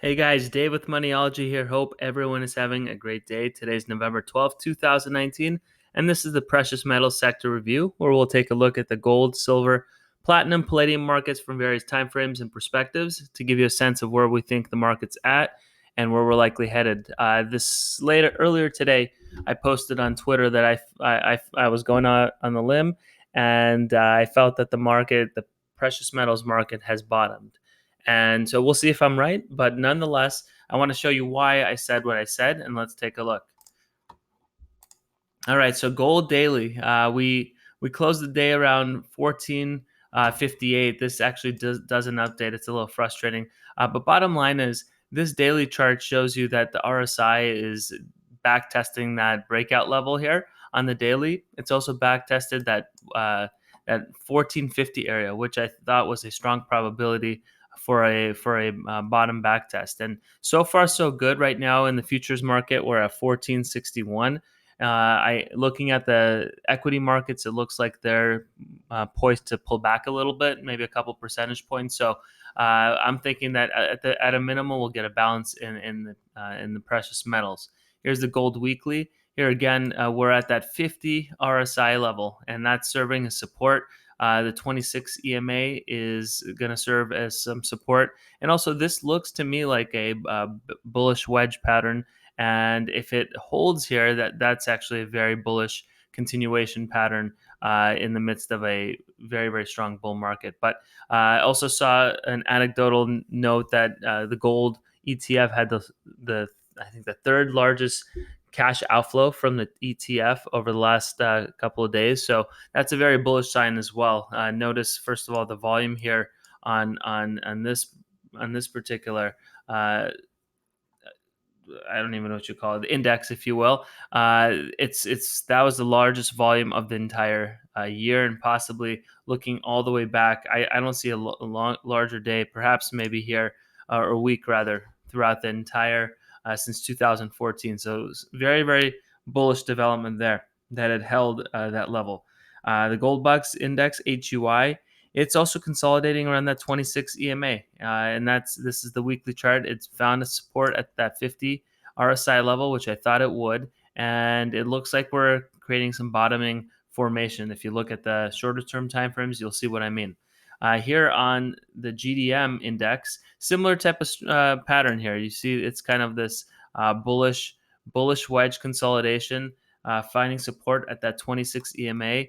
Hey guys, Dave with Moniology here. Hope everyone is having a great day. Today's November 12th, 2019, and this is the precious metals sector review where we'll take a look at the gold, silver, platinum, palladium markets from various time frames and perspectives to give you a sense of where we think the market's at and where we're likely headed. Earlier today, I posted on Twitter that I was going out on the limb and I felt that the precious metals market has bottomed. And so we'll see if I'm right, but nonetheless, I want to show you why I said what I said, and let's take a look. All right, so gold daily. We closed the day around 1458. This actually doesn't update. It's a little frustrating, but bottom line is this daily chart shows you that the RSI is back testing that breakout level here on the daily. It's also back tested that 1450 area, which I thought was a strong probability for a bottom back test. And so far so good right now in the futures market. We're at 1461. I looking at the equity markets, it looks like they're poised to pull back a little bit, maybe a couple percentage points. So I'm thinking that at a minimum, we'll get a balance in the precious metals. Here's the gold weekly. Here again, we're at that 50 RSI level, and that's serving as support. The 26 EMA is going to serve as some support, and also this looks to me like a bullish wedge pattern. And if it holds here, that's actually a very bullish continuation pattern in the midst of a very, very strong bull market. But I also saw an anecdotal note that the gold ETF had the I think the third largest cash outflow from the ETF over the last couple of days. So that's a very bullish sign as well. Notice first of all the volume here on this particular I don't even know what you call it, the index, if you will. It's that was the largest volume of the entire year, and possibly looking all the way back. I don't see a larger day, perhaps maybe here or week rather, throughout the entire since 2014. So it was very very bullish development there that had held that level. The gold bucks index HUI, it's also consolidating around that 26 EMA, and this is the weekly chart. It's found a support at that 50 RSI level, which I thought it would, and it looks like we're creating some bottoming formation. If you look at the shorter term time frames, you'll see what I mean. Here on the GDM index, similar type of pattern here. You see, it's kind of this bullish wedge consolidation, finding support at that 26 EMA.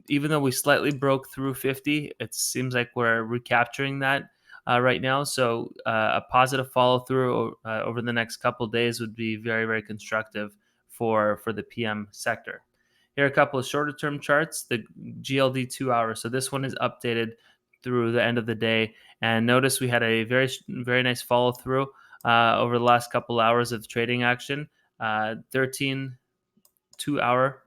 Even though we slightly broke through 50, it seems like we're recapturing that right now. So a positive follow through over the next couple of days would be very, very constructive for the PM sector. Here are a couple of shorter term charts, the GLD 2 hour. So this one is updated through the end of the day. And notice we had a very, very nice follow through over the last couple hours of trading action. 13 2 hour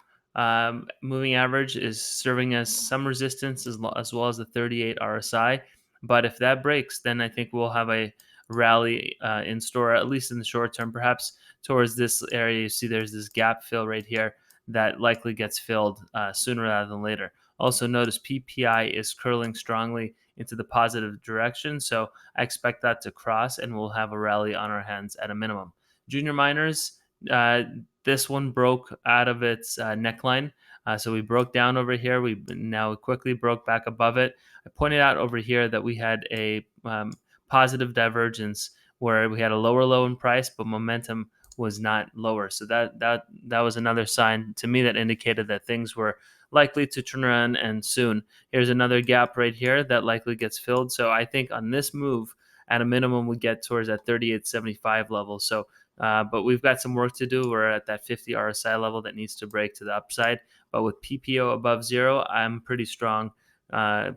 moving average is serving as some resistance as well as the 38 RSI. But if that breaks, then I think we'll have a rally in store, at least in the short term, perhaps towards this area. You see there's this gap fill right here that likely gets filled sooner rather than later. Also notice PPI is curling strongly into the positive direction. So I expect that to cross and we'll have a rally on our hands at a minimum. Junior miners, uh, this one broke out of its neckline. So we broke down over here. We now quickly broke back above it. I pointed out over here that we had a positive divergence where we had a lower low in price, but momentum was not lower. So that was another sign to me that indicated that things were likely to turn around and soon. Here's another gap right here that likely gets filled. So I think on this move, at a minimum, we get towards that 38.75 level. So but we've got some work to do. We're at that 50 RSI level that needs to break to the upside. But with PPO above zero, I'm pretty strong,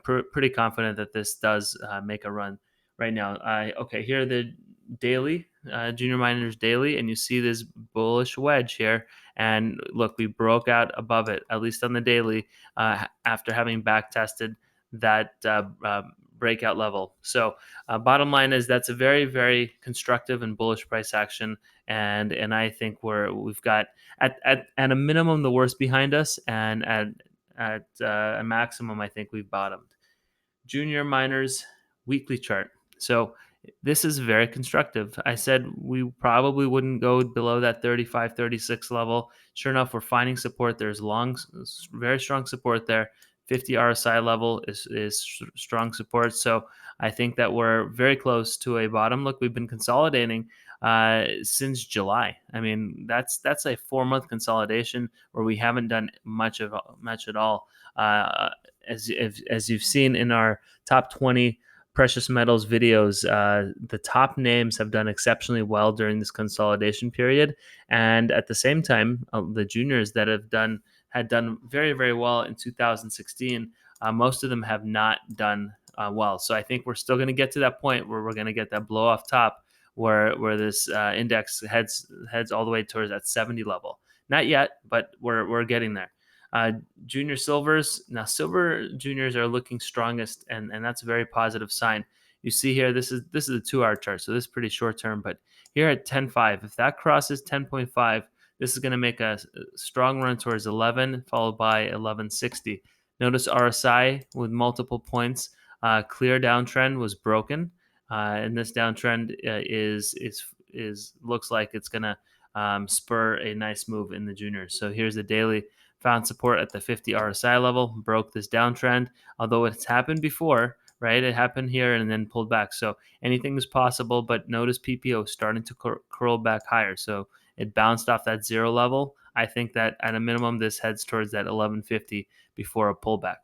pretty confident that this does make a run right now. Okay, here are the daily, junior miners daily, and you see this bullish wedge here. And look, we broke out above it, at least on the daily, after having back tested that breakout level. So bottom line is that's a very, very constructive and bullish price action, and I think we've got at a minimum the worst behind us, and at a maximum I think we've bottomed. Junior miners weekly chart. So This is very constructive. I said we probably wouldn't go below that 35, 36 level. Sure enough, we're finding support. There's very strong support there. 50 RSI level is strong support. So I think that we're very close to a bottom. Look, we've been consolidating since July. I mean, that's a 4 month consolidation where we haven't done much at all. Uh, as you've seen in our top 20 precious metals videos, the top names have done exceptionally well during this consolidation period, and at the same time, the juniors that had done very very well in 2016, most of them have not done well. So I think we're still going to get to that point where we're going to get that blow off top, where this index heads all the way towards that 70 level. Not yet, but we're getting there. Uh, Junior silvers, now silver juniors are looking strongest, and that's a very positive sign. You see here, this is a 2 hour chart, so this is pretty short term. But here at 10.5, if that crosses 10.5, this is going to make a strong run towards 11, followed by 1160. Notice RSI with multiple points. Clear downtrend was broken, and this downtrend is looks like it's going to spur a nice move in the juniors. So here's the daily. Found support at the 50 RSI level, broke this downtrend. Although it's happened before, right? It happened here and then pulled back. So anything is possible, but notice PPO starting to curl back higher. So it bounced off that 0 level. I think that at a minimum, this heads towards that 1150 before a pullback.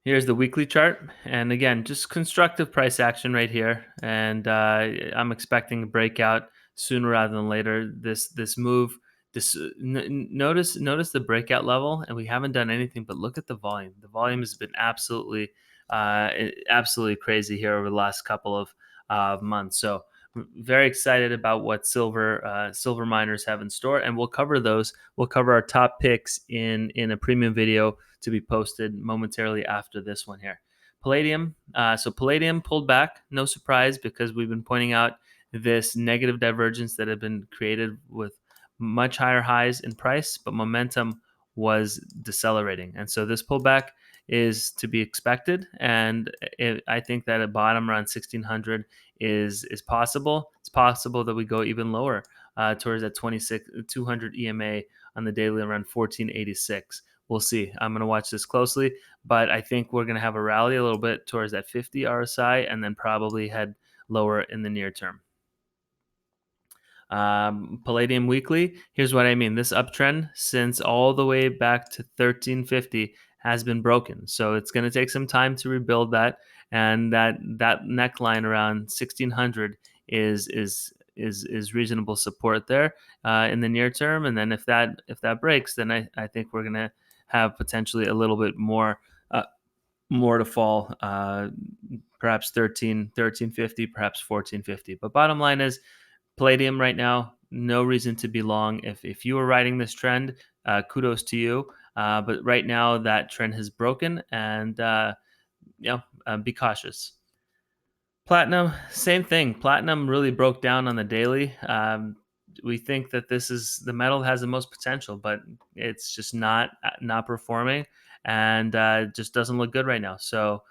Here's the weekly chart, and again, just constructive price action right here. And I'm expecting a breakout sooner rather than later. This move, notice the breakout level, and we haven't done anything but look at the volume. The volume has been absolutely crazy here over the last couple of months. So very excited about what silver miners have in store, and we'll cover those. We'll cover our top picks in a premium video to be posted momentarily after this one here. Palladium. So Palladium pulled back. No surprise, because we've been pointing out this negative divergence that had been created with much higher highs in price, but momentum was decelerating. And so this pullback is to be expected. And I think that a bottom around 1600 is possible. It's possible that we go even lower towards that 200 EMA on the daily around 1486. We'll see. I'm going to watch this closely, but I think we're going to have a rally a little bit towards that 50 RSI and then probably head lower in the near term. Palladium weekly. Here's what I mean. This uptrend since all the way back to 1350 has been broken. So it's going to take some time to rebuild that, and that neckline around 1600 is reasonable support there in the near term. And then if that breaks, then I think we're going to have potentially a little bit more to fall, perhaps 1350, perhaps 1450. But bottom line is, Palladium right now, no reason to be long. If you were riding this trend, kudos to you. But right now, that trend has broken, and be cautious. Platinum, same thing. Platinum really broke down on the daily. We think that the metal has the most potential, but it's just not performing, and just doesn't look good right now. So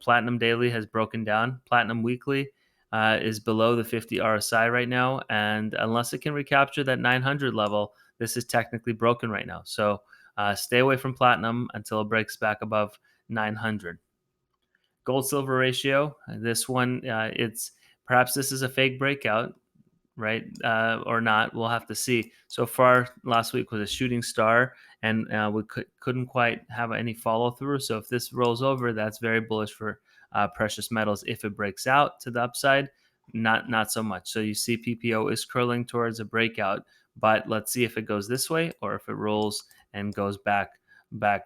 platinum daily has broken down. Platinum weekly is below the 50 RSI right now, and unless it can recapture that 900 level, this is technically broken right now. So stay away from platinum until it breaks back above 900. Gold silver ratio. This one, it's perhaps this is a fake breakout, right? Or not. We'll have to see. So far, last week was a shooting star, and we couldn't quite have any follow through. So if this rolls over, that's very bullish for precious metals. If it breaks out to the upside, not so much. So you see PPO is curling towards a breakout, but let's see if it goes this way or if it rolls and goes back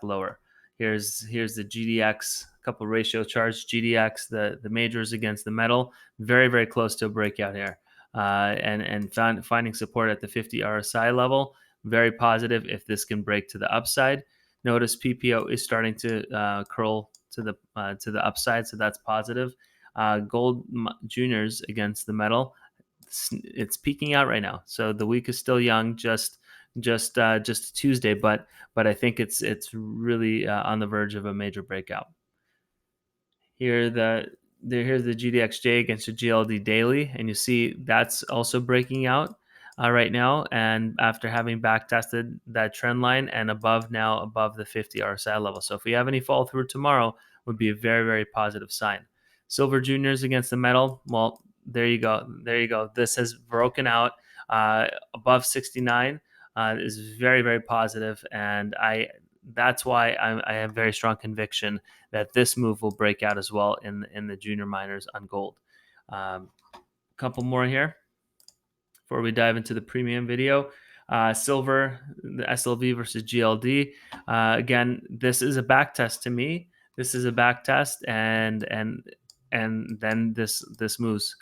lower. Here's the GDX, a couple ratio charts. GDX, the majors against the metal, very very close to a breakout here. And finding support at the 50 RSI level, very positive if this can break to the upside. Notice PPO is starting to curl to the upside, so that's positive. Gold juniors against the metal, it's peaking out right now. So the week is still young. Just just Tuesday, but I think it's really on the verge of a major breakout. Here here's the GDXJ against the GLD daily, and you see that's also breaking out right now. And after having back tested that trend line and above now above the 50 RSI level, so if we have any fall through tomorrow, would be a very positive sign. Silver juniors against the metal. Well, there you go. There you go. This has broken out above 69. Is very positive, and that's why I have very strong conviction that this move will break out as well in the junior miners on gold. Couple more here before we dive into the premium video. Silver, the SLV versus GLD. Again, this is a back test to me. This is a back test, and then this moves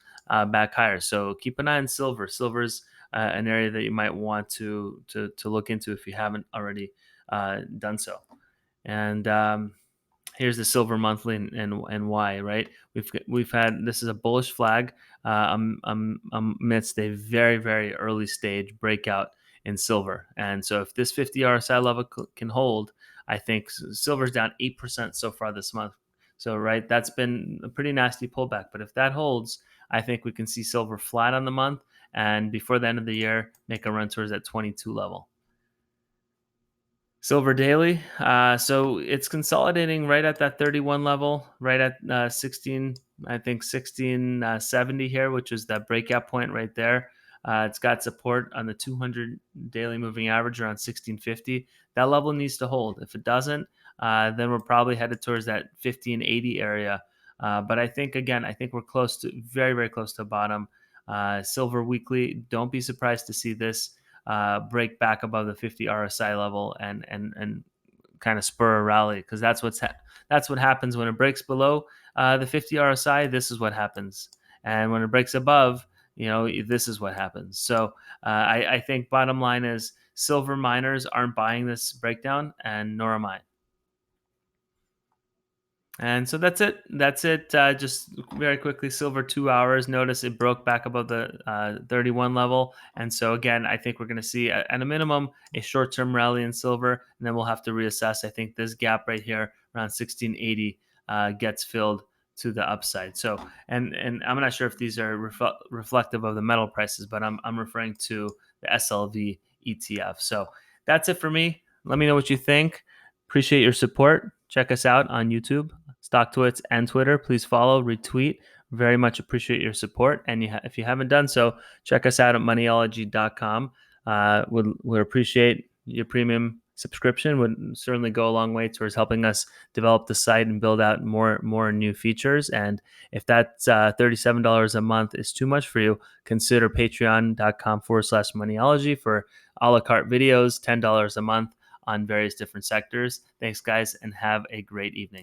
back higher. So keep an eye on silver. Silver's an area that you might want to look into if you haven't already done so. And here's the silver monthly and why, right? We've had, this is a bullish flag amidst a very early stage breakout in silver. And so if this 50 RSI level can hold, I think silver's down 8% so far this month. So right, that's been a pretty nasty pullback. But if that holds, I think we can see silver flat on the month, and before the end of the year, make a run towards that 22 level. Silver daily. So it's consolidating right at that 31 level, right at 16, I think 1670 here, which is that breakout point right there. It's got support on the 200 daily moving average around 1650. That level needs to hold. If it doesn't, then we're probably headed towards that 1580 area. But I think, again, I think we're close to, very close to bottom. Silver weekly, don't be surprised to see this break back above the 50 RSI level and kind of spur a rally, because that's what happens when it breaks below the 50 RSI. This is what happens, and when it breaks above, this is what happens. So I think bottom line is silver miners aren't buying this breakdown, and nor am I. And so that's it. Just very quickly, silver 2 hours. Notice it broke back above the 31 level. And so again, I think we're going to see at a minimum a short-term rally in silver, and then we'll have to reassess. I think this gap right here around 1680 gets filled to the upside. So, and I'm not sure if these are reflective of the metal prices, but I'm referring to the SLV ETF. So that's it for me. Let me know what you think. Appreciate your support. Check us out on YouTube, StockTwits, and Twitter. Please follow, retweet. Very much appreciate your support. And if you haven't done so, check us out at Moniology.com. Would appreciate your premium subscription. Would certainly go a long way towards helping us develop the site and build out more new features. And if that's $37 a month is too much for you, consider patreon.com/Moniology for a la carte videos, $10 a month on various different sectors. Thanks, guys, and have a great evening.